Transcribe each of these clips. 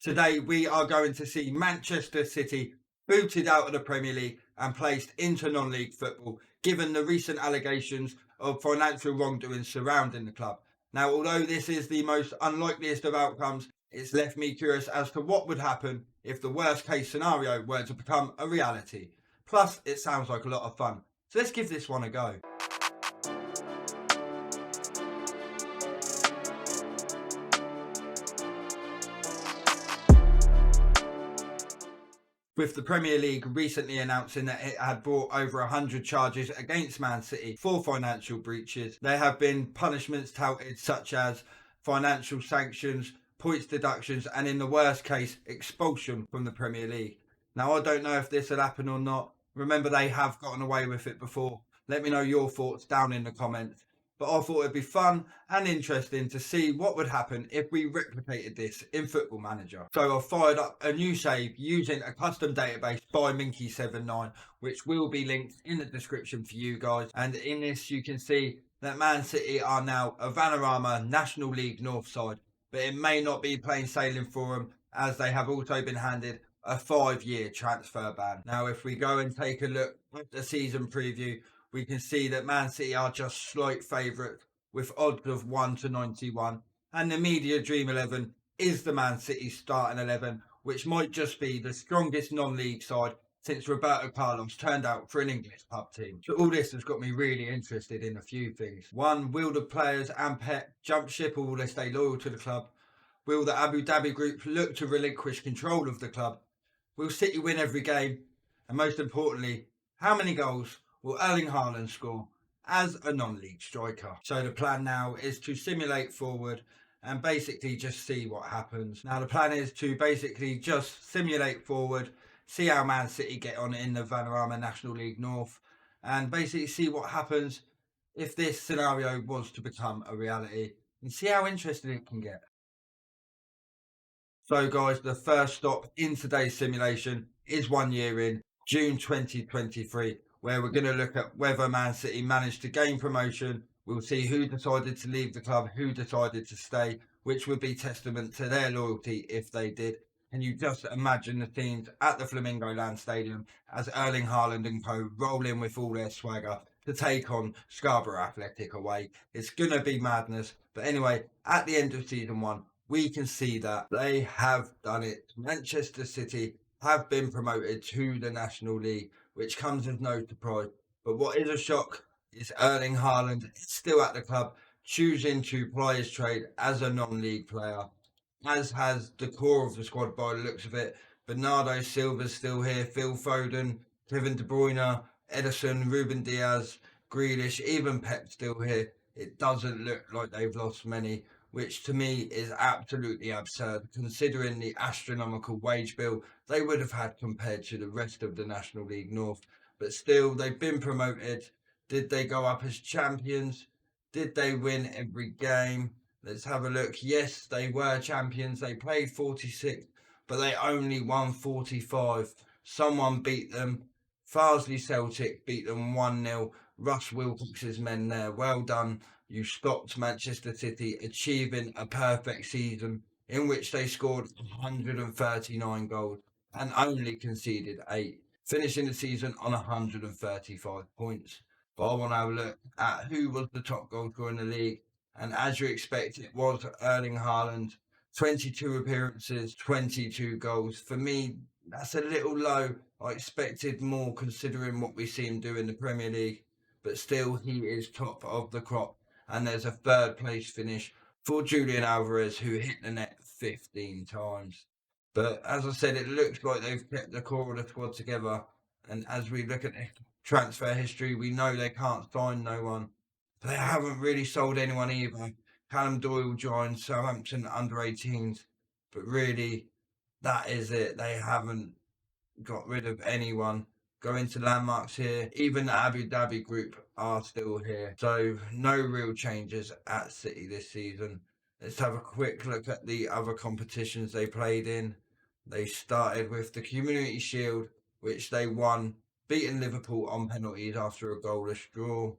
Today we are going to see Manchester City booted out of the Premier League and placed into non-league football, given the recent allegations of financial wrongdoing surrounding the club. Now, although this is the most unlikeliest of outcomes, it's left me curious as to what would happen if the worst case scenario were to become a reality. Plus, it sounds like a lot of fun. So let's give this one a go. With the Premier League recently announcing that it had brought over 100 charges against Man City for financial breaches, there have been punishments touted such as financial sanctions, points deductions, and in the worst case, expulsion from the Premier League. Now, I don't know if this will happen or not. Remember, they have gotten away with it before. Let me know your thoughts down in the comments. But I thought it'd be fun and interesting to see what would happen if we replicated this in Football Manager. So I've fired up a new save using a custom database by Minky79, which will be linked in the description for you guys. And in this, you can see that Man City are now a Vanarama National League North side, but it may not be plain sailing for them, as they have also been handed a 5-year transfer ban. Now, if we go and take a look at the season preview, we can see that Man City are just slight favourites with odds of 1-91. And the media dream 11 is the Man City starting 11, which might just be the strongest non-league side since Roberto Carlos turned out for an English pub team. So all this has got me really interested in a few things. One, will the players and Pep jump ship, or will they stay loyal to the club? Will the Abu Dhabi group look to relinquish control of the club? Will City win every game? And most importantly, how many goals will Erling Haaland score as a non-league striker? So the plan now is to simulate forward and basically just see what happens. Now the plan is to basically just simulate forward, see how Man City get on in the Vanarama National League North, and basically see what happens if this scenario was to become a reality, and see how interesting it can get. So guys, the first stop in today's simulation is 1 year in, June 2023, where we're going to look at whether Man City managed to gain promotion. We'll see who decided to leave the club, who decided to stay, which would be testament to their loyalty if they did. Can you just imagine the scenes at the Flamingo Land Stadium as Erling Haaland and co roll in with all their swagger to take on Scarborough Athletic away? It's going to be madness. But anyway, at the end of season 1, we can see that they have done it. Manchester City have been promoted to the National League, which comes as no surprise. But what is a shock is Erling Haaland is still at the club, choosing to ply his trade as a non-league player, as has the core of the squad by the looks of it. Bernardo Silva's still here, Phil Foden, Kevin De Bruyne, Ederson, Ruben Diaz, Grealish, even Pep still here. It doesn't look like they've lost many, which to me is absolutely absurd, considering the astronomical wage bill they would have had compared to the rest of the National League North. But still, they've been promoted. Did they go up as champions? Did they win every game? Let's have a look. Yes, they were champions. They played 46, but they only won 45. Someone beat them. Farsley Celtic beat them 1-0. Russ Wilcox's men there. Well done. You stopped Manchester City achieving a perfect season in which they scored 139 goals and only conceded 8, finishing the season on 135 points. But I want to have a look at who was the top goal scorer in the league. And as you expect, it was Erling Haaland. 22 appearances, 22 goals. For me, that's a little low. I expected more considering what we see him do in the Premier League. But still, he is top of the crop. And there's a third place finish for Julian Alvarez, who hit the net 15 times. But as I said, it looks like they've kept the core of the squad together. And as we look at the transfer history, we know they can't sign no one. They haven't really sold anyone either. Callum Doyle joined Southampton under 18s. But really, that is it. They haven't got rid of anyone. Go into landmarks here. Even the Abu Dhabi group are still here. So no real changes at City this season. Let's have a quick look at the other competitions they played in. They started with the Community Shield, which they won, beating Liverpool on penalties after a goalless draw.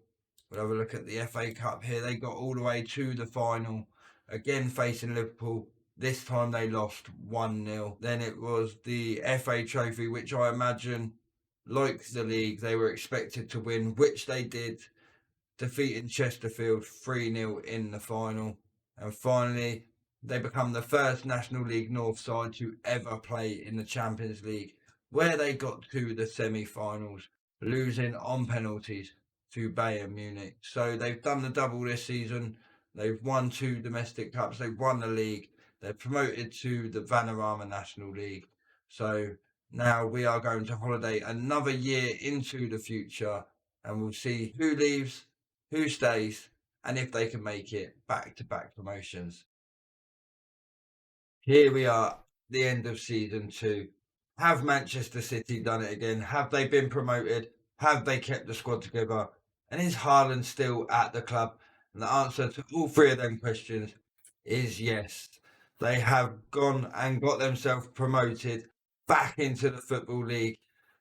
We'll have a look at the FA Cup here. They got all the way to the final, again facing Liverpool. This time they lost 1-0. Then it was the FA Trophy, which I imagine, like the league, they were expected to win, which they did, defeating Chesterfield 3-0 in the final. And finally, they become the first National League North side to ever play in the Champions League, where they got to the semi-finals, losing on penalties to Bayern Munich. So they've done the double this season. They've won 2 domestic cups. They've won the league. They're promoted to the Vanarama National League. So now we are going to holiday another year into the future, and we'll see who leaves, who stays, and if they can make it back-to-back promotions. Here we are, the end of season 2. Have Manchester City done it again? Have they been promoted? Have they kept the squad together? And is Haaland still at the club? And the answer to all 3 of them questions is yes. They have gone and got themselves promoted back into the Football League.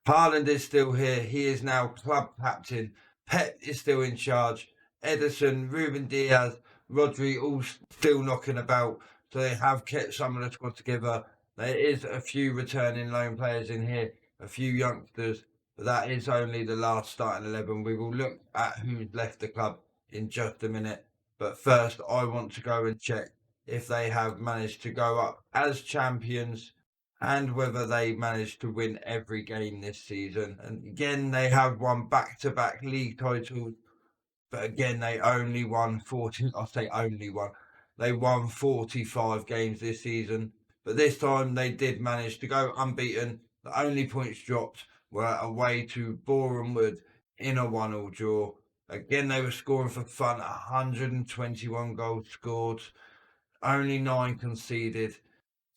Haaland is still here. He is now club captain. Pep is still in charge. Ederson, Ruben Diaz, Rodri all still knocking about. So they have kept some of the squad together. There is a few returning loan players in here, a few youngsters, but that is only the last starting 11. We will look at who's left the club in just a minute. But first, I want to go and check if they have managed to go up as champions and whether they managed to win every game this season. And again, they have won back-to-back league titles, but again, they only won 40. I'll say only won. They won 45 games this season, but this time they did manage to go unbeaten. The only points dropped were away to Boreham Wood in a 1-1 draw. Again, they were scoring for fun. 121 goals scored, only 9 conceded.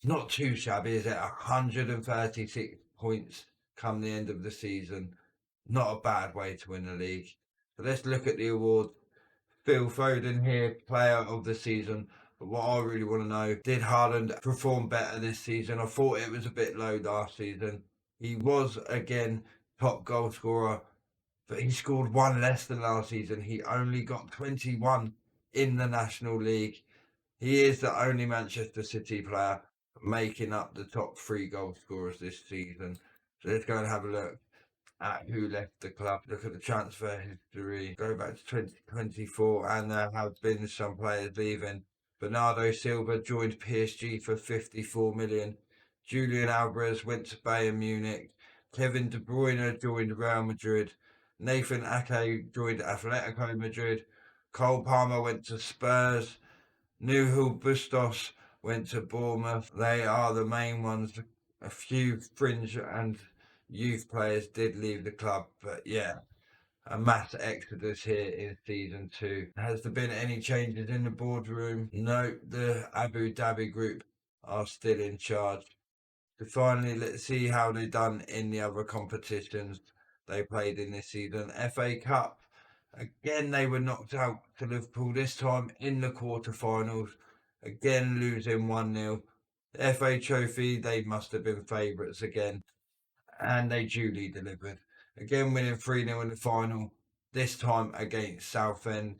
Not too shabby, is it? 136 points come the end of the season. Not a bad way to win the league. So let's look at the awards. Phil Foden here, player of the season. But what I really want to know, did Haaland perform better this season? I thought it was a bit low last season. He was, again, top goal scorer, but he scored 1 less than last season. He only got 21 in the National League. He is the only Manchester City player making up the top 3 goal scorers this season. So let's go and have a look at who left the club. Look at the transfer history. Go back to 2024, and there have been some players leaving. Bernardo Silva joined PSG for 54 million. Julian Alvarez went to Bayern Munich. Kevin De Bruyne joined Real Madrid. Nathan Ake joined Atletico Madrid. Cole Palmer went to Spurs. Nuhul Bustos went to Bournemouth. They are the main ones. A few fringe and youth players did leave the club, but yeah, a mass exodus here in season 2. Has there been any changes in the boardroom? No, the Abu Dhabi group are still in charge. So finally, let's see how they done in the other competitions they played in this season. FA Cup, again they were knocked out to Liverpool, this time in the quarterfinals, again losing 1-0. The FA Trophy, they must have been favourites again, and they duly delivered. Again, winning 3-0 in the final, this time against Southend.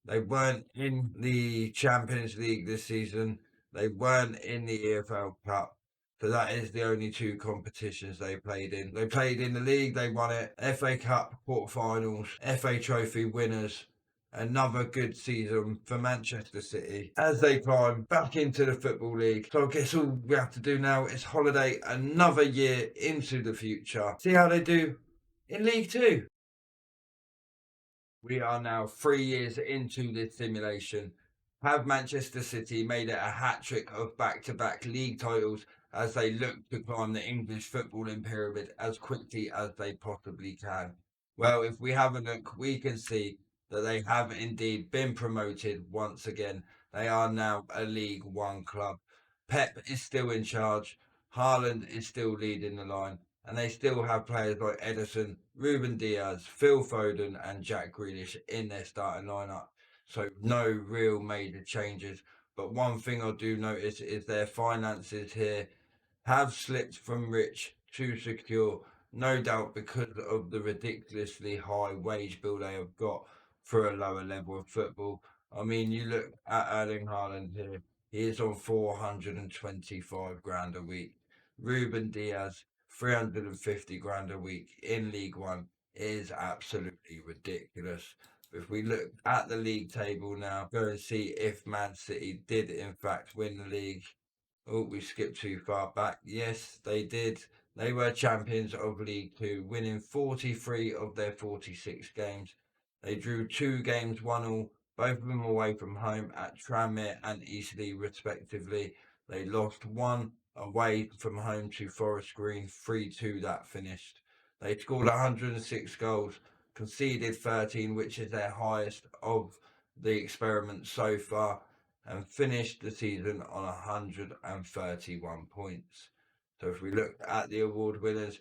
They weren't in the Champions League this season. They weren't in the EFL Cup. So that is the only 2 competitions they played in. They played in the league, they won it. FA Cup quarterfinals, FA Trophy winners. Another good season for Manchester City as they climb back into the Football League. So I guess all we have to do now is holiday another year into the future. See how they do in League 2. We are now 3 years into this simulation. Have Manchester City made it a hat-trick of back-to-back league titles as they look to climb the English footballing pyramid as quickly as they possibly can? Well, if we have a look, we can see that they have indeed been promoted once again. They are now a League One club. Pep is still in charge. Haaland is still leading the line. And they still have players like Ederson, Ruben Diaz, Phil Foden and Jack Grealish in their starting lineup. So no real major changes. But one thing I do notice is their finances here have slipped from rich to secure, no doubt because of the ridiculously high wage bill they have got for a lower level of football. I mean, you look at Erling Haaland here. he is on 425 grand a week. Ruben Diaz, 350 grand a week in League One is absolutely ridiculous. If we look at the league table now, go and see if Man City did in fact win the league. Oh, we skipped too far back. Yes, they did. They were champions of League Two, winning 43 of their 46 games. They drew 2 games, 1-1, both of them away from home at Tranmere and Eastleigh, respectively. They lost 1 away from home to Forest Green, 3-2 that finished. They scored 106 goals, conceded 13, which is their highest of the experiment so far, and finished the season on 131 points. So if we look at the award winners,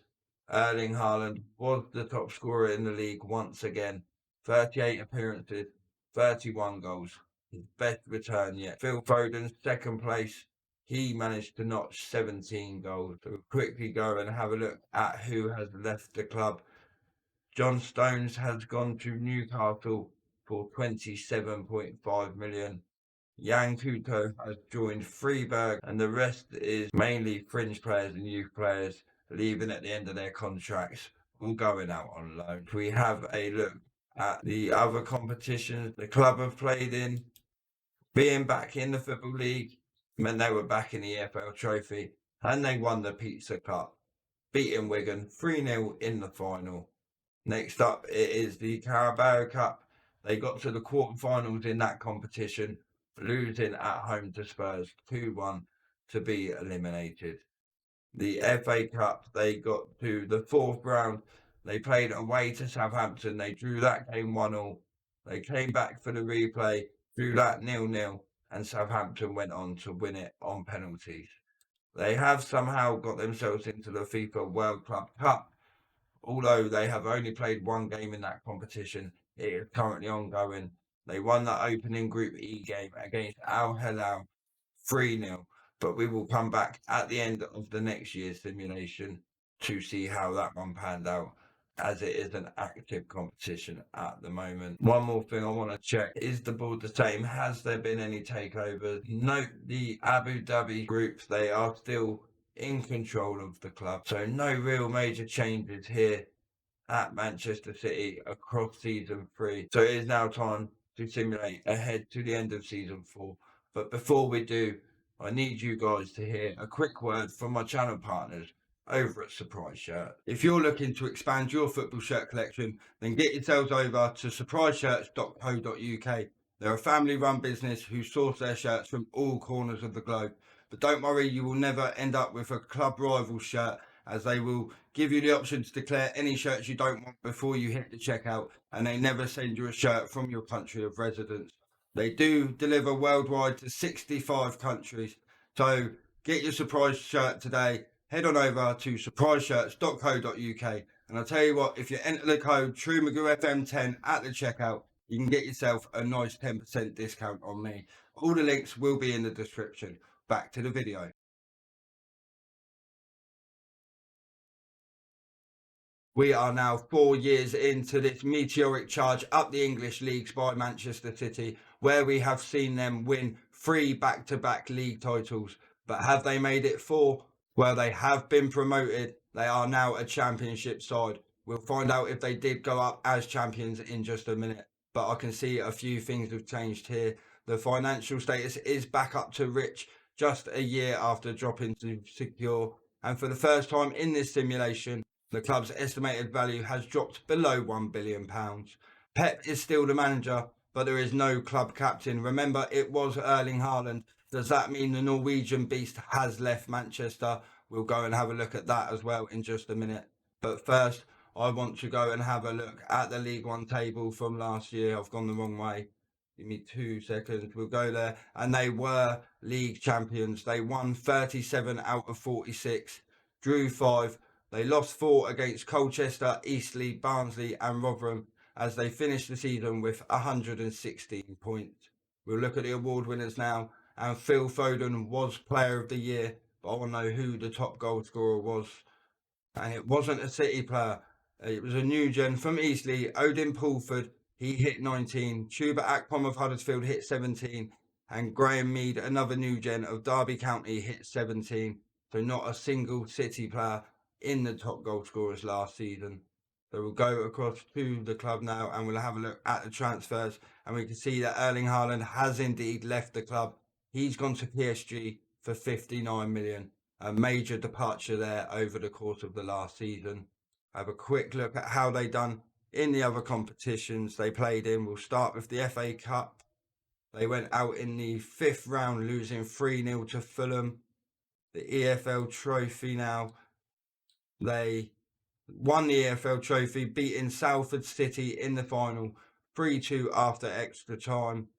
Erling Haaland was the top scorer in the league once again. 38 appearances, 31 goals. His best return yet. Phil Foden, second place. He managed to notch 17 goals. So we'll quickly go and have a look at who has left the club. John Stones has gone to Newcastle for 27.5 million. Jan Couto has joined Freiburg, and the rest is mainly fringe players and youth players leaving at the end of their contracts or going out on loan. We have a look at the other competitions the club have played in. Being back in the Football League meant they were back in the EFL Trophy, and they won the Pizza Cup, beating Wigan 3-0 in the final. Next up, it is the Carabao Cup. They got to the quarterfinals in that competition, losing at home to Spurs 2-1 to be eliminated. The FA Cup, they got to the 4th round. They played away to Southampton. They drew that game 1-1. They came back for the replay, drew that 0-0, and Southampton went on to win it on penalties. They have somehow got themselves into the FIFA World Club Cup. Although they have only played 1 game in that competition, it is currently ongoing. They won the opening Group E game against Al Hilal 3-0, but we will come back at the end of the next year's simulation to see how that one panned out, as it is an active competition at the moment. One more thing I want to check, is the board the same? Has there been any takeovers? Note the Abu Dhabi group, they are still in control of the club, so no real major changes here at Manchester City across season 3. So it is now time to simulate ahead to the end of season 4. But before we do, I need you guys to hear a quick word from my channel partners over at Surprise Shirt. If you're looking to expand your football shirt collection, then get yourselves over to surpriseshirts.co.uk. They're a family-run business who source their shirts from all corners of the globe. But don't worry, you will never end up with a club rival shirt, as they will give you the option to declare any shirts you don't want before you hit the checkout, and they never send you a shirt from your country of residence. They do deliver worldwide to 65 countries. So get your Surprise shirt today. Head on over to surpriseshirts.co.uk, and I'll tell you what, if you enter the code TrumagooFM10 at the checkout, you can get yourself a nice 10% discount on me. All the links will be in the description. Back to the video. We are now 4 years into this meteoric charge up the English leagues by Manchester City, where we have seen them win 3 back-to-back league titles. But have they made it 4? Well, they have been promoted. They are now a championship side. We'll find out if they did go up as champions in just a minute. But I can see a few things have changed here. The financial status is back up to rich, just a year after dropping to secure. And for the first time in this simulation, the club's estimated value has dropped below £1 billion. Pep is still the manager, but there is no club captain. Remember, it was Erling Haaland. Does that mean the Norwegian beast has left Manchester? We'll go and have a look at that as well in just a minute. But first, I want to go and have a look at the League One table from last year. I've gone the wrong way. Give me 2 seconds. We'll go there. And they were league champions. They won 37 out of 46, drew 5. They lost 4 against Colchester, Eastleigh, Barnsley and Rotherham, as they finished the season with 116 points. We'll look at the award winners now, and Phil Foden was Player of the Year, but I want to know who the top goal scorer was. And it wasn't a City player. It was a new gen from Eastleigh, Odin Pulford. He hit 19. Chuba Akpom of Huddersfield hit 17. and Graham Mead, another new gen of Derby County, hit 17. So not a single City player in the top goal scorers last season. So we'll go across to the club now and we'll have a look at the transfers, and we can see that Erling Haaland has indeed left the club. He's gone to PSG for 59 million. A major departure there over the course of the last season. Have a quick look at how they done in the other competitions they played in. We'll start with the FA Cup. They went out in the 5th round, losing 3-0 to Fulham. The EFL Trophy now. They won the EFL Trophy, beating Salford City in the final 3-2 after extra time.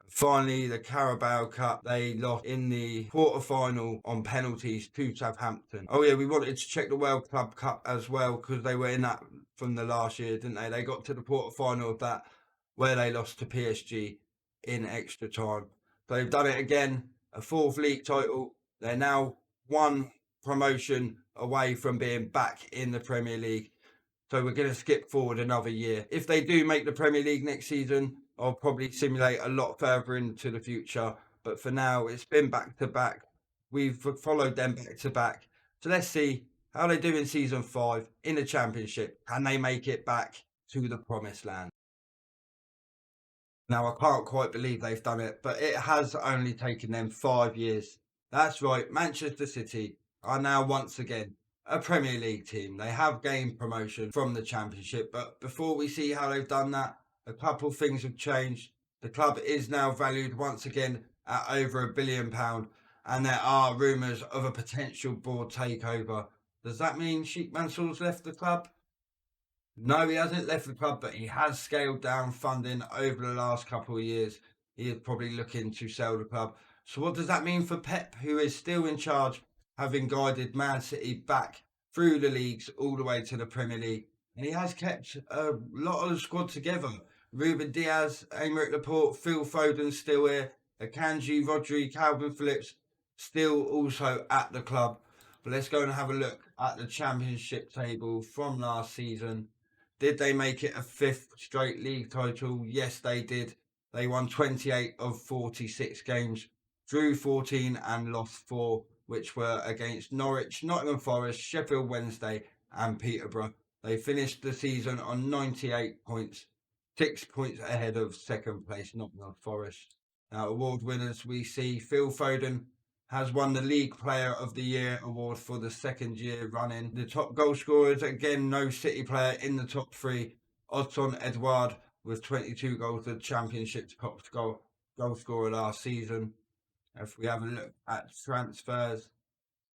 Finally, the Carabao Cup, they lost in the quarter-final on penalties to Southampton. Oh yeah, we wanted to check the World Club Cup as well, because they were in that from the last year, didn't they? They got to the quarter-final of that, where they lost to PSG in extra time. So they've done it again, a 4th league title. They're now one promotion away from being back in the Premier League. So we're going to skip forward another year. If they do make the Premier League next season, I'll probably simulate a lot further into the future. But for now, it's been back to back. We've followed them back to back. So let's see how they do in season 5 in the Championship. Can they make it back to the promised land? Now, I can't quite believe they've done it, but it has only taken them 5 years. That's right, Manchester City are now once again a Premier League team. They have gained promotion from the Championship, but before we see how they've done that, a couple of things have changed. The club is now valued once again at over £1 billion, and there are rumours of a potential board takeover. Does that mean Sheikh Mansour's left the club? No, he hasn't left the club, but he has scaled down funding over the last couple of years. He is probably looking to sell the club. So what does that mean for Pep, who is still in charge, having guided Man City back through the leagues all the way to the Premier League? And he has kept a lot of the squad together. Ruben Diaz, Aymeric Laporte, Phil Foden still here. Akanji, Rodri, Calvin Phillips still also at the club. But let's go and have a look at the Championship table from last season. Did they make it a 5th straight league title? Yes, they did. They won 28 of 46 games, drew 14 and lost 4, which were against Norwich, Nottingham Forest, Sheffield Wednesday and Peterborough. They finished the season on 98 points, 6 points ahead of 2nd place Nottingham Forest. Now, award winners, we see Phil Foden has won the League Player of the Year award for the 2nd year running. The top goal scorers, again, no City player in the top 3. Odsonne Edouard with 22 goals, the Championship top goal scorer last season. If we have a look at transfers,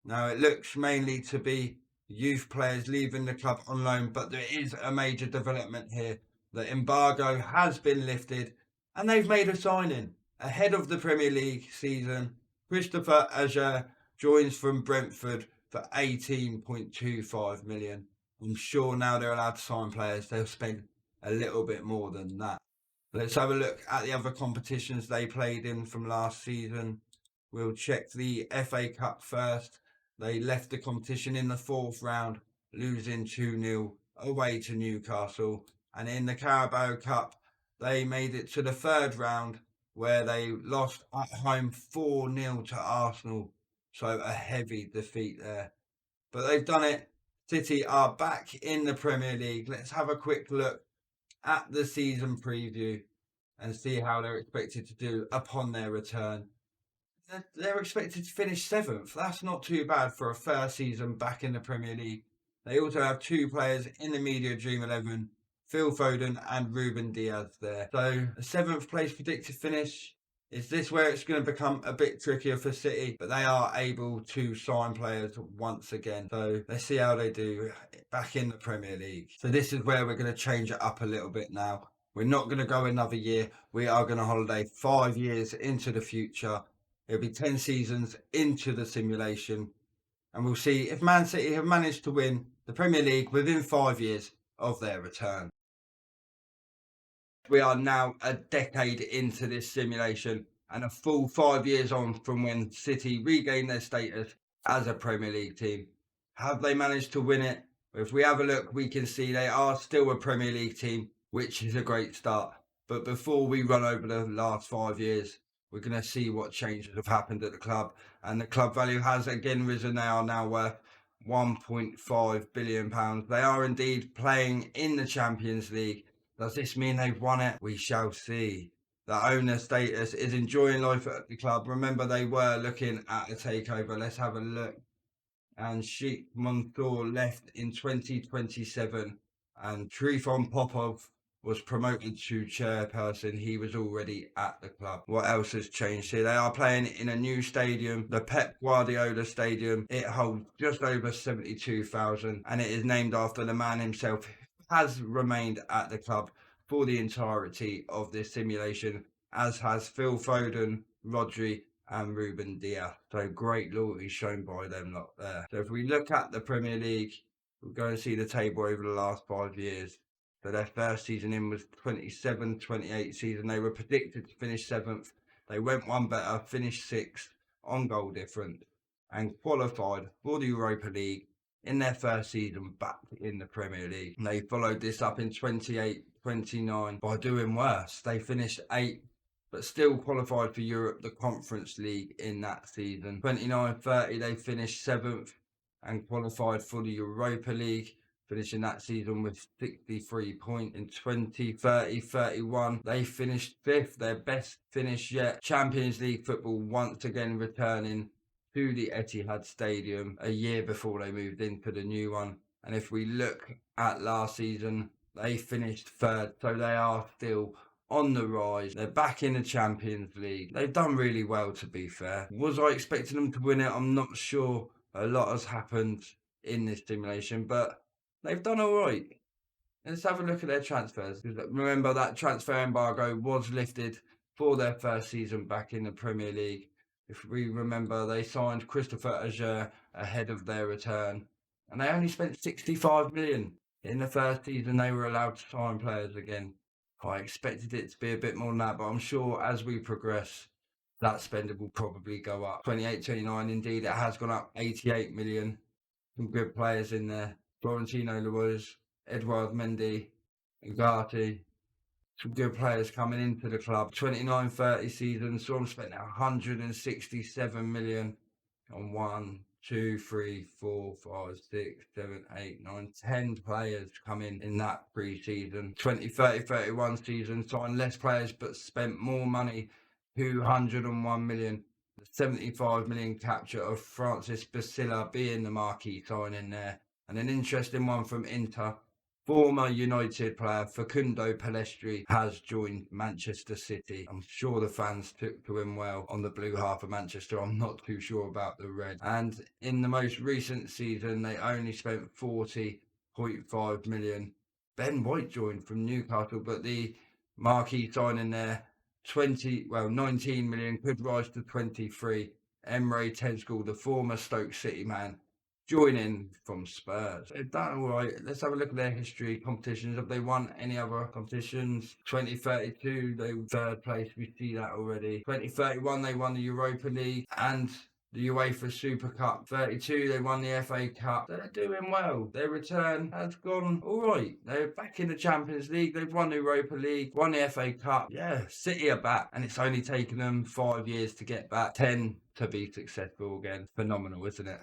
now it looks mainly to be youth players leaving the club on loan, but there is a major development here. The embargo has been lifted and they've made a signing ahead of the Premier League season. Christopher Ajer joins from Brentford for 18.25 million. I'm sure now they're allowed to sign players, they'll spend a little bit more than that. Let's have a look at the other competitions they played in from last season. We'll check the FA Cup first. They left the competition in the 4th round, losing 2-0 away to Newcastle. And in the Carabao Cup, they made it to the 3rd round, where they lost at home 4-0 to Arsenal. So a heavy defeat there. But they've done it. City are back in the Premier League. Let's have a quick look at the season preview and see how they're expected to do upon their return. They're expected to finish 7th. That's not too bad for a first season back in the Premier League. They also have 2 players in the Media Dream 11, Phil Foden and Ruben Diaz there. So a 7th place predicted finish. Is this where it's going to become a bit trickier for City? But they are able to sign players once again. So let's see how they do back in the Premier League. So this is where we're going to change it up a little bit now. We're not going to go another year. We are going to holiday 5 years into the future. It'll be 10 seasons into the simulation. And we'll see if Man City have managed to win the Premier League within 5 years of their return. We are now a decade into this simulation and a full 5 years on from when City regained their status as a Premier League team. Have they managed to win it? If we have a look, we can see they are still a Premier League team, which is a great start. But before we run over the last 5 years, we're going to see what changes have happened at the club. And the club value has again risen. They are now worth £1.5 billion. They are indeed playing in the Champions League. Does this mean they've won it? We shall see. The owner status is enjoying life at the club. Remember, they were looking at a takeover. Let's have a look. And Sheikh Mansour left in 2027, and Trifon Popov was promoted to chairperson. He was already at the club. What else has changed here? They are playing in a new stadium, the Pep Guardiola Stadium. It holds just over 72,000, and it is named after the man himself who has remained at the club for the entirety of this simulation, as has Phil Foden, Rodri, and Ruben Diaz. So great loyalty shown by them lot there. So if we look at the Premier League, we're going to see the table over the last 5 years. So their first season in was 27-28 season. They were predicted to finish 7th. They went one better, finished 6th on goal difference, and qualified for the Europa League in their first season back in the Premier League. And they followed this up in 28-29 by doing worse. They finished 8th, but still qualified for Europe, the Conference League in that season. 29-30, they finished 7th and qualified for the Europa League, finishing that season with 63 points. In 20-30-31, they finished 5th, their best finish yet. Champions League football once again returning to the Etihad Stadium a year before they moved into the new one. And if we look at last season, they finished 3rd, so they are still on the rise. They're back in the Champions League. They've done really well, to be fair. Was I expecting them to win it? I'm not sure. A lot has happened in this simulation, but they've done all right. Let's have a look at their transfers. Remember, that transfer embargo was lifted for their first season back in the Premier League. If we remember, they signed Christopher Ajer ahead of their return, and they only spent 65 million. In the first season, they were allowed to sign players again. I expected it to be a bit more than that, but I'm sure as we progress, that spending will probably go up. 28-29, indeed, it has gone up 88 million. Some good players in there. Florentino Luis, Edouard Mendy, Ugarte. Some good players coming into the club. 29-30 season, saw them spend 167 million on 1, 2, 3, 4, 5, 6, 7, 8, 9, 10 players coming in that pre-season. 20-30-31 season, signed less players but spent more money, 201 million. The 75 million capture of Francis Basila being the marquee signing there. And an interesting one from Inter. Former United player Facundo Pellistri has joined Manchester City. I'm sure the fans took to him well on the blue half of Manchester. I'm not too sure about the red. And in the most recent season, they only spent 40.5 million. Ben White joined from Newcastle, but the marquee signing there, 19 million, could rise to 23. Emre Tezgul, the former Stoke City man, joining from Spurs. They've done all right. Let's have a look at their history. Competitions. Have they won any other competitions? 2032, they were 3rd place. We see that already. 2031, they won the Europa League and the UEFA Super Cup. 32, they won the FA Cup. They're doing well. Their return has gone all right. They're back in the Champions League. They've won the Europa League, won the FA Cup. Yeah, City are back. And it's only taken them 5 years to get back. 10 to be successful again. Phenomenal, isn't it?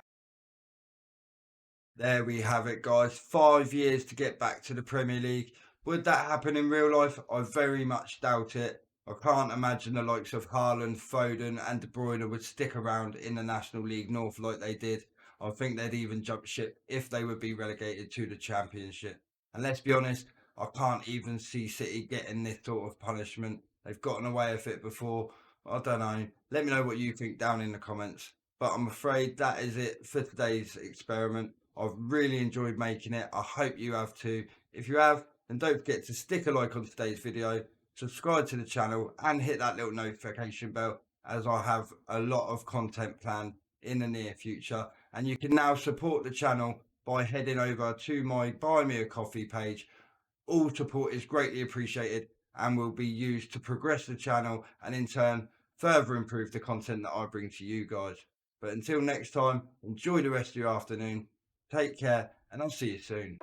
There we have it, guys. 5 years to get back to the Premier League. Would that happen in real life? I very much doubt it. I can't imagine the likes of Haaland, Foden and De Bruyne would stick around in the National League North like they did. I think they'd even jump ship if they would be relegated to the Championship. And let's be honest, I can't even see City getting this sort of punishment. They've gotten away with it before. I don't know. Let me know what you think down in the comments. But I'm afraid that is it for today's experiment. I've really enjoyed making it. I hope you have too. If you have, then don't forget to stick a like on today's video, subscribe to the channel and hit that little notification bell, as I have a lot of content planned in the near future. And you can now support the channel by heading over to my Buy Me a Coffee page. All support is greatly appreciated and will be used to progress the channel and in turn further improve the content that I bring to you guys. But until next time, enjoy the rest of your afternoon. Take care, and I'll see you soon.